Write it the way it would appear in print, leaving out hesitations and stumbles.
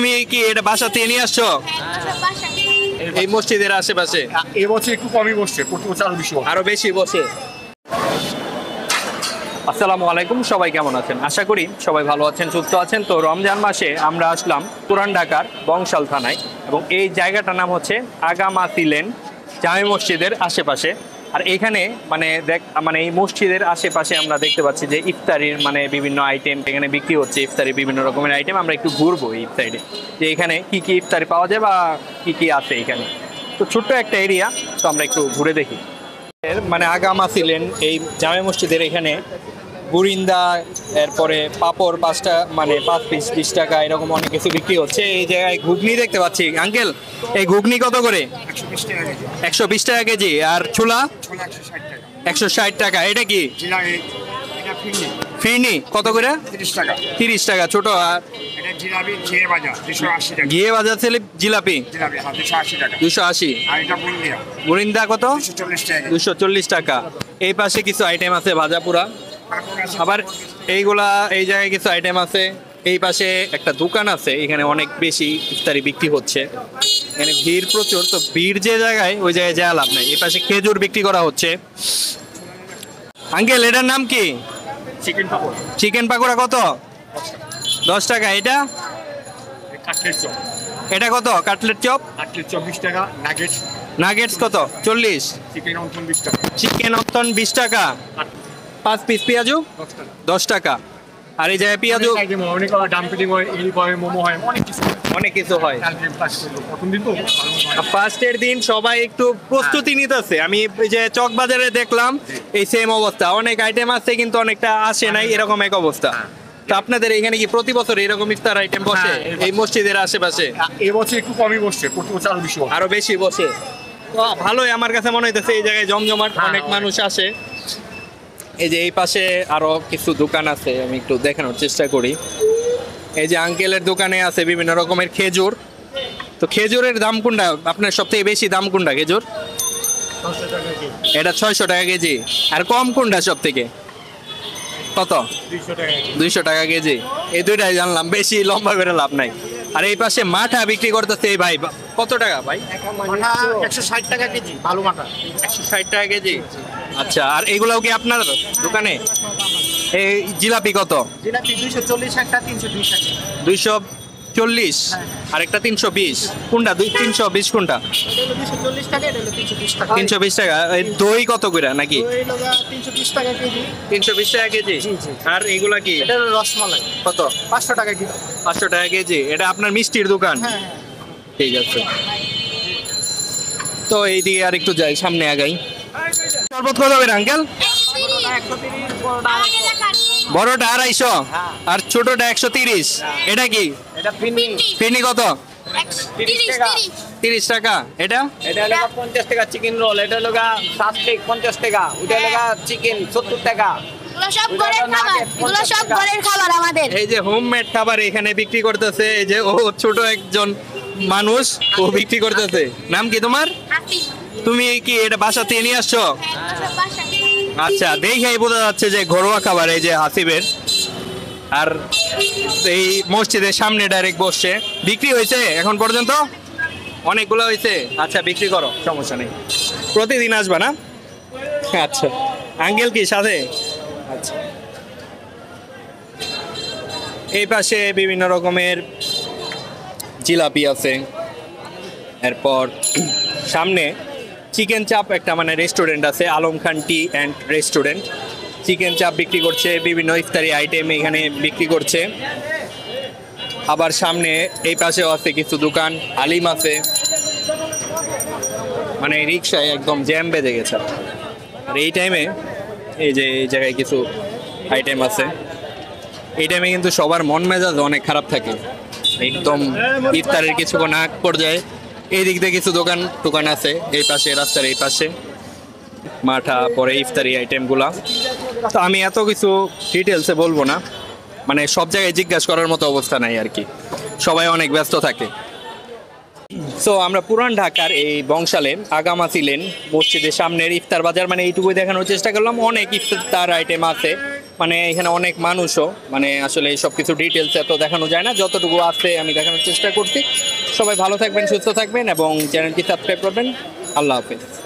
তুমি কি এটা বাসা থেকে নিয়ে আসছো এই মসজিদের আশেপাশে? এবছর একটু কমই বসছে, প্রতি বছর আরো বেশি বসে। আসসালামু আলাইকুম, সবাই কেমন আছেন? আশা করি সবাই ভালো আছেন, সুস্থ আছেন। তো রমজান মাসে আমরা আসলাম পুরান ঢাকার বংশাল থানায়, এবং এই জায়গাটার নাম হচ্ছে আগামাতি লেন, জামে মসজিদের আশেপাশে। আর এখানে মানে এই মসজিদের আশেপাশে আমরা দেখতে পাচ্ছি যে ইফতারির বিভিন্ন আইটেম এখানে বিক্রি হচ্ছে। ইফতারি বিভিন্ন রকমের আইটেম, আমরা একটু ঘুরবো এই সাইডে যে এখানে কি কি ইফতারি পাওয়া যায় বা কি কি আছে এখানে। তো ছোট্ট একটা এরিয়া, তো আমরা একটু ঘুরে দেখি। আগামাতি লেন এই জামে মসজিদের এখানে বুরিন্দা, এরপরে পাপড় 5 পিস 20 টাকা, এরকম অনেক কিছু বিক্রি হচ্ছে। এই জায়গায় ঘুগনি দেখতে পাচ্ছি। আঙ্কেল, এই ঘুগনি কত করে? 120 টাকা কেজি। আর ছোলা 160 টাকা। এটা কি ফিরনি? কত করে? 30 টাকা ছোট। আর ঘিয়ে ভাজা ছেলে জিলাপি 280। বুরিন্দা কত? 240 টাকা। এই পাশে কিছু আইটেম আছে ভাজা পুরা। আবার এই জায়গায় কিছু আইটেম আছে। এই পাশে একটা দোকান আছে, এখানে অনেক বেশি ইফতারি বিক্রি হচ্ছে। এখানে ভিড় প্রচুর, তো ভিড় যে জায়গায় ওই জায়গায় যাওয়া লাভ নাই। এই পাশে খেজুর বিক্রি করা হচ্ছে। আঙ্কেল, এটার নাম কি? চিকেন পাকোড়া কত? 10 টাকা। এটা কত? কাটলেট চপ 20 টাকা। নাগেটস কত? 40। চিকেন অন্তন 20 টাকা। 5 পিস পেঁয়াজু 10 টাকা। আর এই জায়গায় পেঁয়াজু অনেক কিছু হয়। ফার্স্টের দিন সবাই একটু প্রস্তুতি নিতেছে। আমি যে চক বাজারে দেখলাম এই সেম অবস্থা, অনেক আইটেম আছে কিন্তু অনেকটা আসে নাই, এরকম এক অবস্থা। তো আপনাদের এখানে কি প্রতি বছর এরকম ইফতার আইটেম বসে এই মসজিদের আশেপাশে? এবছর একটু কমই বসছে, প্রতি বছর আরো বেশি বসে। তো ভালোই, আমার কাছে মনে হইতেছে এই জায়গায় জমজমাট, অনেক মানুষ আসে। এই যে এই পাশে আরো কিছু দোকান আছে, আমি একটু দেখানোর চেষ্টা করি। এই যে আঙ্কেলের দোকানে আছে বিভিন্ন রকমের খেজুর। তো খেজুরের দাম কোনটা আপনার সব থেকে বেশি? দাম কোনটা খেজুর? এটা 600 টাকা কেজি। আর কম কোনটা সব থেকে? কত? 200 টাকা কেজি। এই দুইটাই জানলাম, বেশি লম্বা করে লাভ নাই। আর এই পাশে মাঠা বিক্রি করতেছে এই ভাই। কত টাকা ভাই? 160 টাকা কেজি। ভালো মাঠা 160 টাকা কেজি। আচ্ছা, আর এগুলাও কি আপনার দোকানে? এই জিলাপি কত? জিলাপি 240 একটা, 320 টাকা। 240 আর একটা 320। কোনটা 320 কোনটা? 240 টাকা, এটা হলো 320 টাকা। 320 টাকা। দই কত করে নাকি? দই হলো 320 টাকা কেজি। 320 টাকা কেজি। আর এগুলা কি? এটা হলো রসমালাই। কত? 500 টাকা কেজি। 500 টাকা কেজি। এটা আপনার মিষ্টির দোকান? হ্যাঁ। ঠিক আছে, তো এইদিকে আর একটু যাই, সামনে আগাই। শরবত কত করে আঙ্কেল? বড়টা 250 আর ছোটটা 130। এটা কি? ফিরনি কত? 30 টাকা। এটা 50 টাকা চিকেন রোল। এটা হলো সাবস্টিক 50 টাকা। ওটা হলো চিকেন 70 টাকা। এই যে হোমমেড খাবার এখানে বিক্রি করতেছে। এই যে ও ছোট একজন মানুষ, ও বিক্রি করতেছে। নাম কি তোমার? তুমি কি এটা বাসা থেকে নিয়ে আসছো? আচ্ছা, দেখেই বোঝা যাচ্ছে যে ঘরোয়া খাবার। এই যে হাসিবের। আর এই মসজিদের সামনে ডাইরেক্ট বসছে। বিক্রি হয়েছে এখন পর্যন্ত? অনেকগুলো হয়েছে। আচ্ছা, বিক্রি করো, সমস্যা নেই। প্রতিদিন আসবা না? আচ্ছা, আঙ্কেল কি সাথে? আচ্ছা, এই পাশে বিভিন্ন রকমের জিলাপি আছে। এরপর সামনে চিকেন চাপ একটা রেস্টুরেন্ট আছে, আলম খান টি অ্যান্ড রেস্টুরেন্ট। চিকেন চাপ বিক্রি করছে, বিভিন্ন ইফতারি আইটেম এখানে বিক্রি করছে। আবার সামনে এই পাশেও আছে কিছু দোকান, আলিম আছে। রিক্সায় একদম জ্যাম বেঁধে গেছে। আর এই টাইমে এই জায়গায় কিছু আইটেম আছে। এই টাইমে কিন্তু সবার মন মেজাজ অনেক খারাপ থাকে, একদম ইফতারের কিছুক্ষণ আগ পর্যায়ে। এই দিক দিয়ে কিছু দোকান আছে, এই পাশে রাস্তার এই পাশে মাঠা, পরে ইফতারি আইটেমগুলা। তো আমি এত কিছু ডিটেলসে বলবো না, সব জায়গায় জিজ্ঞাসা করার মতো অবস্থা নাই আর কি, সবাই অনেক ব্যস্ত থাকে। সো আমরা পুরান ঢাকার এই বংশালে আগামাতি লেন মসজিদের সামনের ইফতার বাজার এইটুকুই দেখানোর চেষ্টা করলাম। অনেক ইফতার আইটেম আছে, মানে এখানে অনেক মানুষও, মানে আসলে সব কিছু ডিটেলস এত দেখানো যায় না, যতটুকু আছে আমি দেখানোর চেষ্টা করছি। সবাই ভালো থাকবেন, সুস্থ থাকবেন এবং চ্যানেলটি সাবস্ক্রাইব করবেন। আল্লাহ হাফেজ।